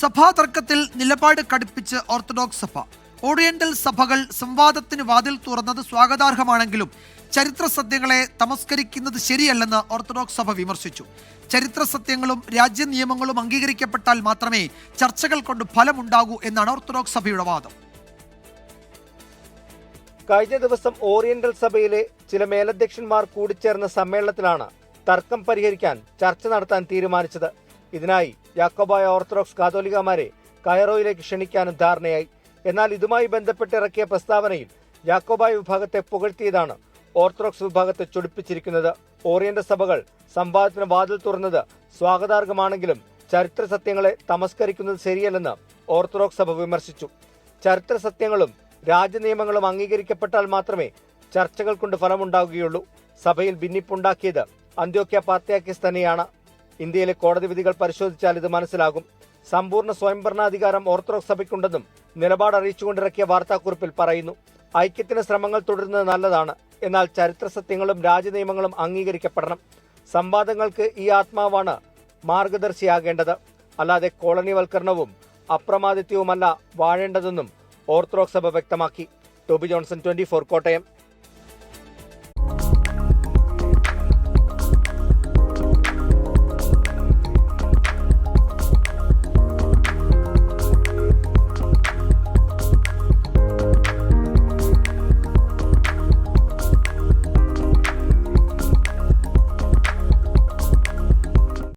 സഭാ തർക്കത്തിൽ നിലപാട് കടുപ്പിച്ച് ഓർത്തഡോക്സ് സഭ. ഓറിയന്റൽ സഭകൾ സംവാദത്തിന് വാതിൽ തുറന്നത് സ്വാഗതാർഹമാണെങ്കിലും ചരിത്ര സത്യങ്ങളെ തമസ്കരിക്കുന്നത് ശരിയല്ലെന്ന് ഓർത്തഡോക്സ് സഭ വിമർശിച്ചു. ചരിത്ര സത്യങ്ങളും രാജ്യ നിയമങ്ങളും അംഗീകരിക്കപ്പെട്ടാൽ മാത്രമേ ചർച്ചകൾ കൊണ്ട് ഫലമുണ്ടാകൂ എന്നാണ് ഓർത്തഡോക്സ് സഭയുടെ വാദം. കഴിഞ്ഞ ദിവസം ഓറിയന്റൽ സഭയിലെ ചില മേലധ്യക്ഷന്മാർ കൂടിച്ചേർന്ന സമ്മേളനത്തിലാണ് തർക്കം പരിഹരിക്കാൻ ചർച്ച നടത്താൻ തീരുമാനിച്ചത്. ഇതിനായി യാക്കോബായ ഓർത്തഡോക്സ് കാതോലിക്കമാരെ കൈറോയിലേക്ക് ക്ഷണിക്കാനും ധാരണയായി. എന്നാൽ ഇതുമായി ബന്ധപ്പെട്ട് ഇറക്കിയ പ്രസ്താവനയിൽ യാക്കോബായ വിഭാഗത്തെ പുകഴ്ത്തിയതാണ് ഓർത്തഡോക്സ് വിഭാഗത്തെ ചൊടിപ്പിച്ചിരിക്കുന്നത്. ഓറിയന്റൽ സഭകൾ സംവാദത്തിന് വാതിൽ തുറന്നത് സ്വാഗതാർഹമാണെങ്കിലും ചരിത്ര സത്യങ്ങളെ തമസ്കരിക്കുന്നത് ശരിയല്ലെന്ന് ഓർത്തഡോക്സ് സഭ വിമർശിച്ചു. ചരിത്ര സത്യങ്ങളും രാജ്യനിയമങ്ങളും അംഗീകരിക്കപ്പെട്ടാൽ മാത്രമേ ചർച്ചകൾ കൊണ്ട് ഫലമുണ്ടാകുകയുള്ളൂ. സഭയിൽ ഭിന്നിപ്പുണ്ടാക്കിയത് അന്ത്യോക്യ പാത്രിയാർക്കീസ് തന്നെയാണ്. ഇന്ത്യയിലെ കോടതി വിധികൾ പരിശോധിച്ചാൽ ഇത് മനസ്സിലാകും. സമ്പൂർണ്ണ സ്വയംഭരണാധികാരം ഓർത്തഡോക്സ് സഭയ്ക്കുണ്ടെന്നും നിലപാട് അറിയിച്ചുകൊണ്ടിറക്കിയ വാർത്താക്കുറിപ്പിൽ പറയുന്നു. ഐക്യത്തിന് ശ്രമങ്ങൾ തുടരുന്നത് നല്ലതാണ്, എന്നാൽ ചരിത്ര സത്യങ്ങളും രാജ്യനിയമങ്ങളും അംഗീകരിക്കപ്പെടണം. സംവാദങ്ങൾക്ക് ഈ ആത്മാവാണ് മാർഗദർശിയാകേണ്ടത്, അല്ലാതെ കോളനിവൽക്കരണവും അപ്രമാദിത്വവുമല്ല വാഴേണ്ടതെന്നും ഓർത്തഡോക്സ് സഭ വ്യക്തമാക്കി. ടോബി ജോൺസൺ, 24 കോട്ടയം.